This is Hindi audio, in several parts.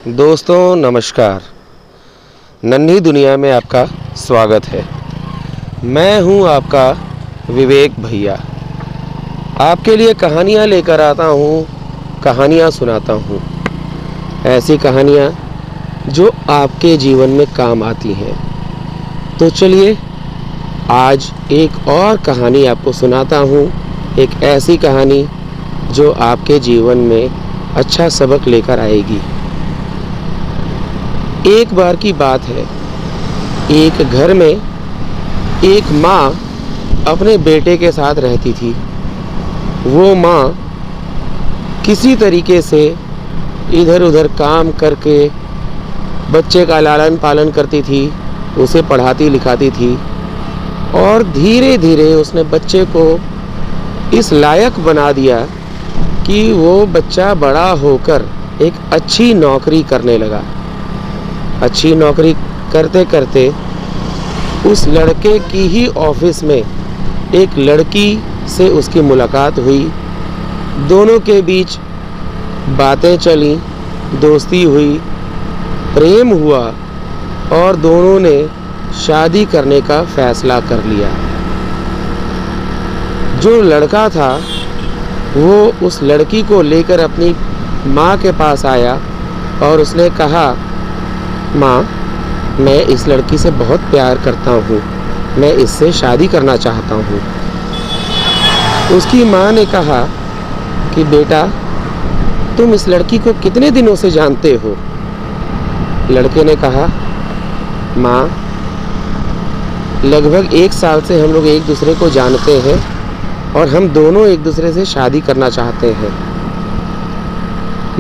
दोस्तों नमस्कार। नन्ही दुनिया में आपका स्वागत है। मैं हूं आपका विवेक भैया। आपके लिए कहानियां लेकर आता हूं, कहानियां सुनाता हूं। ऐसी कहानियां जो आपके जीवन में काम आती हैं। तो चलिए आज एक और कहानी आपको सुनाता हूं। एक ऐसी कहानी जो आपके जीवन में अच्छा सबक लेकर आएगी। एक बार की बात है, एक घर में एक माँ अपने बेटे के साथ रहती थी। वो माँ किसी तरीके से इधर उधर काम करके बच्चे का लालन पालन करती थी, उसे पढ़ाती लिखाती थी और धीरे धीरे उसने बच्चे को इस लायक बना दिया कि वो बच्चा बड़ा होकर एक अच्छी नौकरी करने लगा। अच्छी नौकरी करते करते उस लड़के की ही ऑफिस में एक लड़की से उसकी मुलाकात हुई। दोनों के बीच बातें चली, दोस्ती हुई, प्रेम हुआ और दोनों ने शादी करने का फैसला कर लिया। जो लड़का था वो उस लड़की को लेकर अपनी माँ के पास आया और उसने कहा, माँ, मैं इस लड़की से बहुत प्यार करता हूँ, मैं इससे शादी करना चाहता हूँ। उसकी माँ ने कहा कि बेटा, तुम इस लड़की को कितने दिनों से जानते हो? लड़के ने कहा, माँ, लगभग 1 साल से हम लोग एक दूसरे को जानते हैं और हम दोनों एक दूसरे से शादी करना चाहते हैं।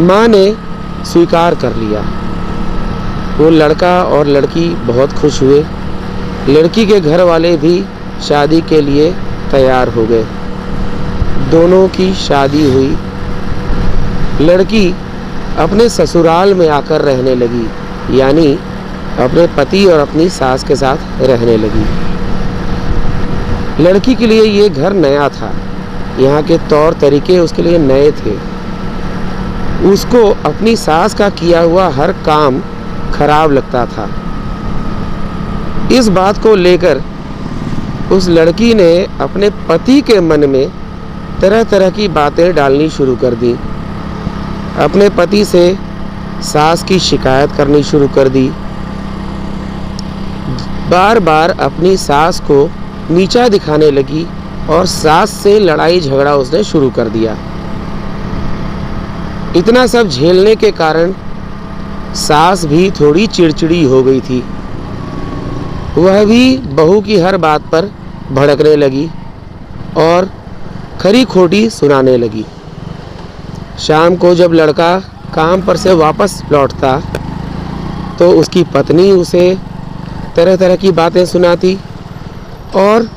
माँ ने स्वीकार कर लिया। वो लड़का और लड़की बहुत खुश हुए। लड़की के घर वाले भी शादी के लिए तैयार हो गए। दोनों की शादी हुई। लड़की अपने ससुराल में आकर रहने लगी, यानी अपने पति और अपनी सास के साथ रहने लगी। लड़की के लिए ये घर नया था, यहाँ के तौर तरीके उसके लिए नए थे। उसको अपनी सास का किया हुआ हर काम खराब लगता था। इस बात को लेकर उस लड़की ने अपने पति के मन में तरह तरह की बातें डालनी शुरू कर दी। अपने पति से सास की शिकायत करनी शुरू कर दी। बार बार अपनी सास को नीचा दिखाने लगी और सास से लड़ाई झगड़ा उसने शुरू कर दिया। इतना सब झेलने के कारण सास भी थोड़ी चिड़चिड़ी हो गई थी। वह भी बहू की हर बात पर भड़कने लगी और खरी खोटी सुनाने लगी। शाम को जब लड़का काम पर से वापस लौटता तो उसकी पत्नी उसे तरह तरह की बातें सुनाती और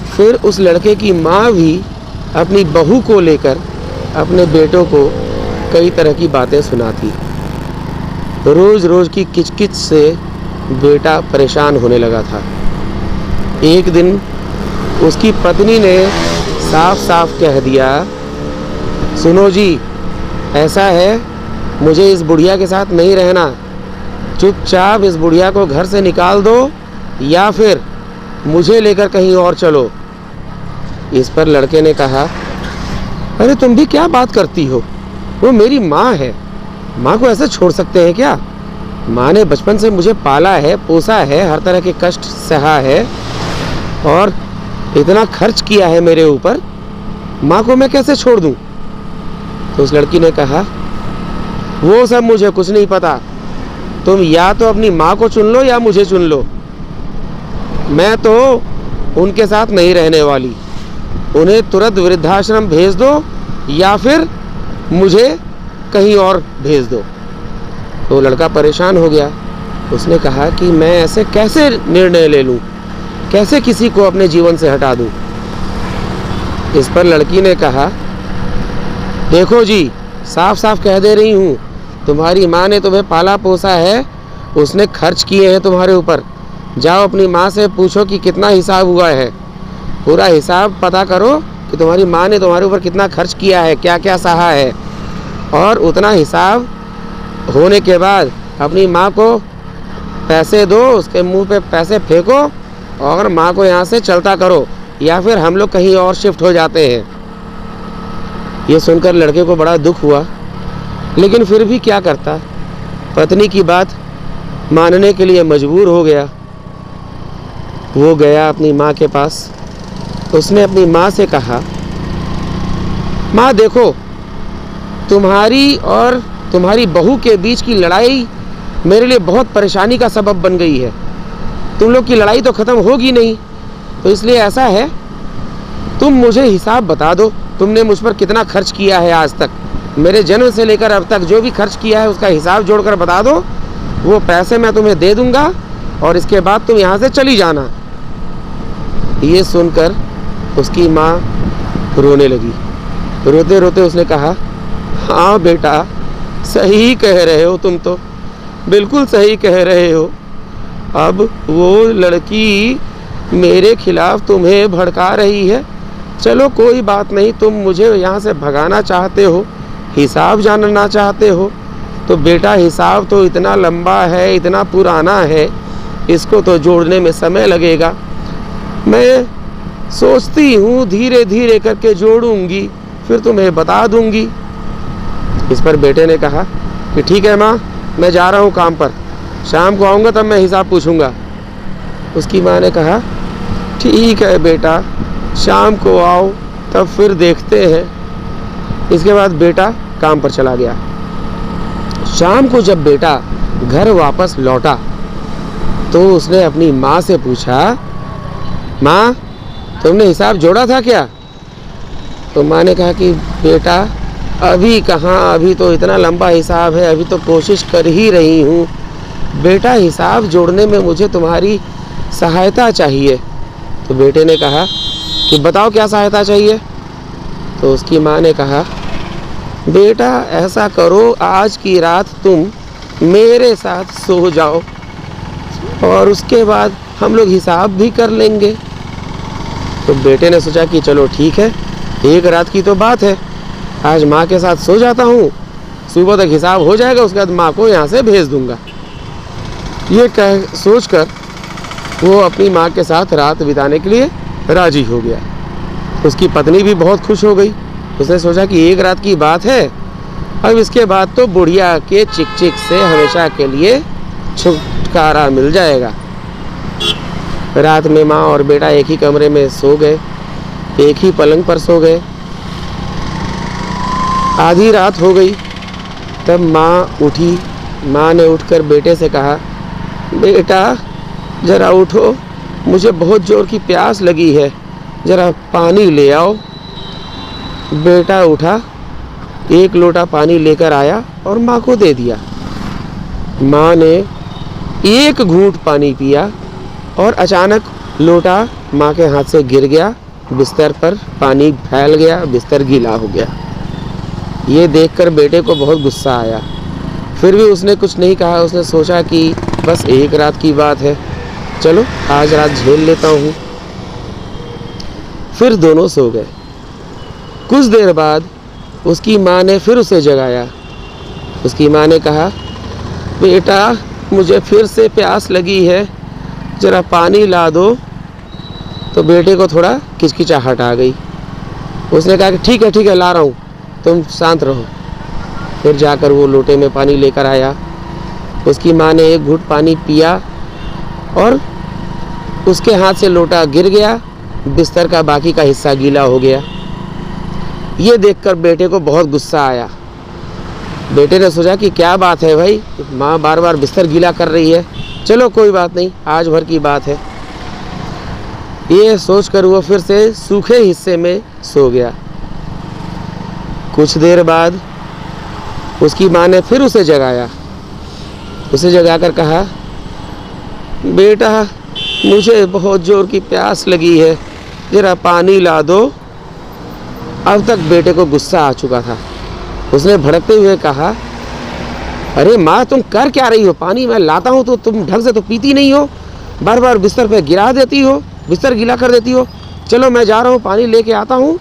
फिर उस लड़के की माँ भी अपनी बहू को लेकर अपने बेटों को कई तरह की बातें सुनाती। रोज रोज की किचकिच से बेटा परेशान होने लगा था। एक दिन उसकी पत्नी ने साफ साफ कह दिया, सुनो जी, ऐसा है, मुझे इस बुढ़िया के साथ नहीं रहना। चुपचाप इस बुढ़िया को घर से निकाल दो या फिर मुझे लेकर कहीं और चलो। इस पर लड़के ने कहा, अरे तुम भी क्या बात करती हो? वो मेरी माँ है, माँ को ऐसे छोड़ सकते हैं क्या? माँ ने बचपन से मुझे पाला है, पोसा है, हर तरह के कष्ट सहा है और इतना खर्च किया है मेरे ऊपर, माँ को मैं कैसे छोड़ दूँ? तो उस लड़की ने कहा, वो सब मुझे कुछ नहीं पता, तुम या तो अपनी माँ को चुन लो या मुझे चुन लो। मैं तो उनके साथ नहीं रहने वाली। उन्हें तुरंत वृद्धाश्रम भेज दो या फिर मुझे कहीं और भेज दो। तो लड़का परेशान हो गया। उसने कहा कि मैं ऐसे कैसे निर्णय ले लूँ, कैसे किसी को अपने जीवन से हटा दूँ? इस पर लड़की ने कहा, देखो जी, साफ साफ कह दे रही हूँ, तुम्हारी माँ ने तुम्हें पाला पोसा है, उसने खर्च किए हैं तुम्हारे ऊपर। जाओ अपनी माँ से पूछो कि कितना हिसाब हुआ है, पूरा हिसाब पता करो कि तुम्हारी माँ ने तुम्हारे ऊपर कितना खर्च किया है, क्या क्या सहा है, और उतना हिसाब होने के बाद अपनी माँ को पैसे दो, उसके मुंह पे पैसे फेंको और माँ को यहाँ से चलता करो, या फिर हम लोग कहीं और शिफ्ट हो जाते हैं। ये सुनकर लड़के को बड़ा दुख हुआ, लेकिन फिर भी क्या करता, पत्नी की बात मानने के लिए मजबूर हो गया। वो गया अपनी माँ के पास। उसने अपनी माँ से कहा, माँ देखो, तुम्हारी और तुम्हारी बहू के बीच की लड़ाई मेरे लिए बहुत परेशानी का सबब बन गई है। तुम लोग की लड़ाई तो ख़त्म होगी नहीं, तो इसलिए ऐसा है, तुम मुझे हिसाब बता दो, तुमने मुझ पर कितना खर्च किया है आज तक। मेरे जन्म से लेकर अब तक जो भी खर्च किया है उसका हिसाब जोड़कर बता दो। वो पैसे मैं तुम्हें दे दूँगा और इसके बाद तुम यहाँ से चली जाना। ये सुनकर उसकी माँ रोने लगी। रोते रोते उसने कहा, हाँ बेटा, सही कह रहे हो, तुम तो बिल्कुल सही कह रहे हो। अब वो लड़की मेरे खिलाफ तुम्हें भड़का रही है। चलो कोई बात नहीं, तुम मुझे यहाँ से भगाना चाहते हो, हिसाब जानना चाहते हो, तो बेटा हिसाब तो इतना लंबा है, इतना पुराना है, इसको तो जोड़ने में समय लगेगा। मैं सोचती हूँ धीरे धीरे करके जोड़ूंगी, फिर तुम्हें बता दूंगी। इस पर बेटे ने कहा कि ठीक है माँ, मैं जा रहा हूँ काम पर, शाम को आऊँगा तब मैं हिसाब पूछूंगा। उसकी माँ ने कहा, ठीक है बेटा, शाम को आओ तब फिर देखते हैं। इसके बाद बेटा काम पर चला गया। शाम को जब बेटा घर वापस लौटा तो उसने अपनी माँ से पूछा, माँ तुमने हिसाब जोड़ा था क्या? तो माँ ने कहा कि बेटा अभी कहाँ, अभी तो इतना लंबा हिसाब है, अभी तो कोशिश कर ही रही हूँ। बेटा हिसाब जोड़ने में मुझे तुम्हारी सहायता चाहिए। तो बेटे ने कहा कि बताओ क्या सहायता चाहिए। तो उसकी माँ ने कहा, बेटा ऐसा करो, आज की रात तुम मेरे साथ सो जाओ और उसके बाद हम लोग हिसाब भी कर लेंगे। तो बेटे ने सोचा कि चलो ठीक है, एक रात की तो बात है, आज माँ के साथ सो जाता हूँ, सुबह तक हिसाब हो जाएगा, उसके बाद माँ को यहाँ से भेज दूँगा। ये कह सोचकर वो अपनी माँ के साथ रात बिताने के लिए राजी हो गया। उसकी पत्नी भी बहुत खुश हो गई। उसने सोचा कि एक रात की बात है, अब इसके बाद तो बुढ़िया के चिक चिक से हमेशा के लिए छुटकारा मिल जाएगा। रात में माँ और बेटा एक ही कमरे में सो गए, एक ही पलंग पर सो गए। आधी रात हो गई तब माँ उठी। माँ ने उठकर बेटे से कहा, बेटा ज़रा उठो, मुझे बहुत ज़ोर की प्यास लगी है, ज़रा पानी ले आओ। बेटा उठा, एक लोटा पानी लेकर आया और माँ को दे दिया। माँ ने एक घूंट पानी पिया और अचानक लोटा माँ के हाथ से गिर गया, बिस्तर पर पानी फैल गया, बिस्तर गीला हो गया। ये देखकर बेटे को बहुत गुस्सा आया, फिर भी उसने कुछ नहीं कहा। उसने सोचा कि बस एक रात की बात है, चलो आज रात झेल लेता हूँ। फिर दोनों सो गए। कुछ देर बाद उसकी माँ ने फिर उसे जगाया। उसकी माँ ने कहा, बेटा मुझे फिर से प्यास लगी है, ज़रा पानी ला दो। तो बेटे को थोड़ा किचकिचाहट आ गई। उसने कहा कि ठीक है ला रहा हूँ, तुम शांत रहो। फिर जाकर वो लोटे में पानी लेकर आया। उसकी माँ ने एक घूंट पानी पिया और उसके हाथ से लोटा गिर गया, बिस्तर का बाकी का हिस्सा गीला हो गया। ये देखकर बेटे को बहुत गुस्सा आया। बेटे ने सोचा कि क्या बात है भाई, माँ बार बार बिस्तर गीला कर रही है, चलो कोई बात नहीं, आज भर की बात है। ये सोचकर वो फिर से सूखे हिस्से में सो गया। कुछ देर बाद उसकी माँ ने फिर उसे जगाया। उसे जगाकर कहा, बेटा मुझे बहुत ज़ोर की प्यास लगी है, ज़रा पानी ला दो। अब तक बेटे को गुस्सा आ चुका था। उसने भड़कते हुए कहा, अरे माँ तुम कर क्या रही हो, पानी मैं लाता हूँ तो तुम ढंग से तो पीती नहीं हो, बार बार बिस्तर पे गिरा देती हो, बिस्तर गीला कर देती हो। चलो मैं जा रहा हूँ, पानी लेके आता हूँ,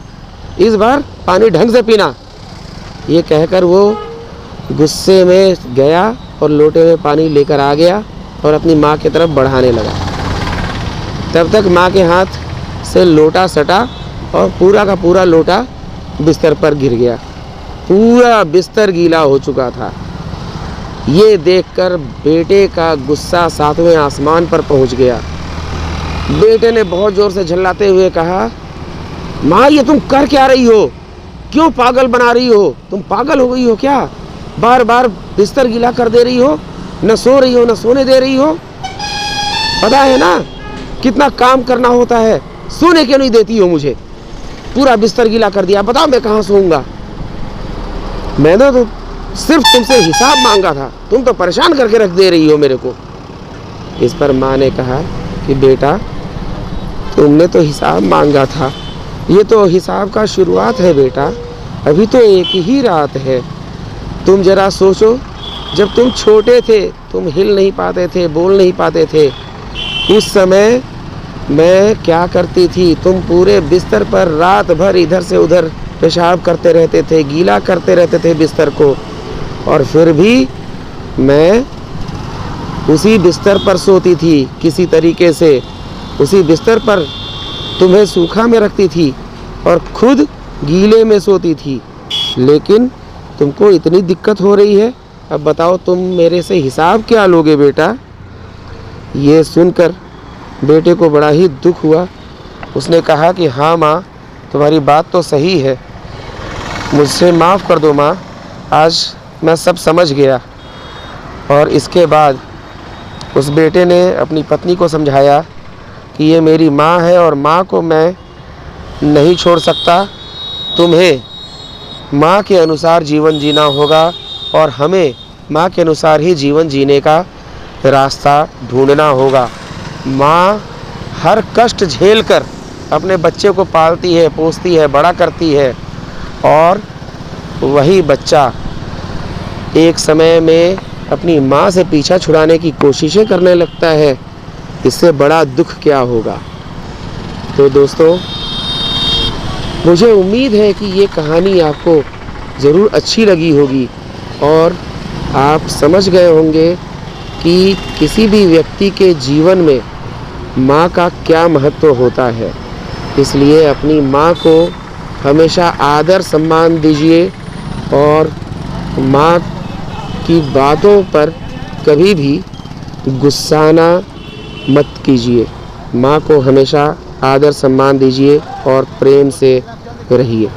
इस बार पानी ढंग से पीना। ये कहकर वो गुस्से में गया और लोटे में पानी लेकर आ गया और अपनी माँ की तरफ बढ़ाने लगा। तब तक माँ के हाथ से लोटा सटा और पूरा का पूरा लोटा बिस्तर पर गिर गया। पूरा बिस्तर गीला हो चुका था। ये देखकर बेटे का गुस्सा 7वें आसमान पर पहुंच गया। बेटे ने बहुत ज़ोर से झल्लाते हुए कहा, माँ ये तुम कर क्या रही हो? क्यों पागल बना रही हो? तुम पागल हो गई हो क्या? बार बार बिस्तर गीला कर दे रही हो, न सो रही हो न सोने दे रही हो। पता है ना कितना काम करना होता है, सोने क्यों नहीं देती हो मुझे? पूरा बिस्तर गीला कर दिया, बताओ मैं कहाँ सोऊंगा? मैंने तो सिर्फ तुमसे हिसाब मांगा था, तुम तो परेशान करके रख दे रही हो मेरे को। इस पर माँ ने कहा कि बेटा तुमने तो हिसाब मांगा था, ये तो हिसाब का शुरुआत है बेटा, अभी तो एक ही रात है। तुम जरा सोचो, जब तुम छोटे थे, तुम हिल नहीं पाते थे, बोल नहीं पाते थे, उस समय मैं क्या करती थी? तुम पूरे बिस्तर पर रात भर इधर से उधर पेशाब करते रहते थे, गीला करते रहते थे बिस्तर को, और फिर भी मैं उसी बिस्तर पर सोती थी किसी तरीके से, उसी बिस्तर पर तुम्हें सूखा में रखती थी और खुद गीले में सोती थी। लेकिन तुमको इतनी दिक्कत हो रही है, अब बताओ तुम मेरे से हिसाब क्या लोगे बेटा? ये सुनकर बेटे को बड़ा ही दुख हुआ। उसने कहा कि हाँ माँ, तुम्हारी बात तो सही है, मुझसे माफ़ कर दो माँ, आज मैं सब समझ गया। और इसके बाद उस बेटे ने अपनी पत्नी को समझाया कि ये मेरी माँ है और माँ को मैं नहीं छोड़ सकता, तुम्हें माँ के अनुसार जीवन जीना होगा और हमें माँ के अनुसार ही जीवन जीने का रास्ता ढूंढना होगा। माँ हर कष्ट झेलकर अपने बच्चे को पालती है, पोसती है, बड़ा करती है, और वही बच्चा एक समय में अपनी माँ से पीछा छुड़ाने की कोशिशें करने लगता है। इससे बड़ा दुख क्या होगा? तो दोस्तों, मुझे उम्मीद है कि ये कहानी आपको ज़रूर अच्छी लगी होगी और आप समझ गए होंगे कि किसी भी व्यक्ति के जीवन में माँ का क्या महत्व होता है। इसलिए अपनी माँ को हमेशा आदर सम्मान दीजिए और माँ की बातों पर कभी भी गुस्साना मत कीजिए। माँ को हमेशा आदर सम्मान दीजिए और प्रेम से रहिए।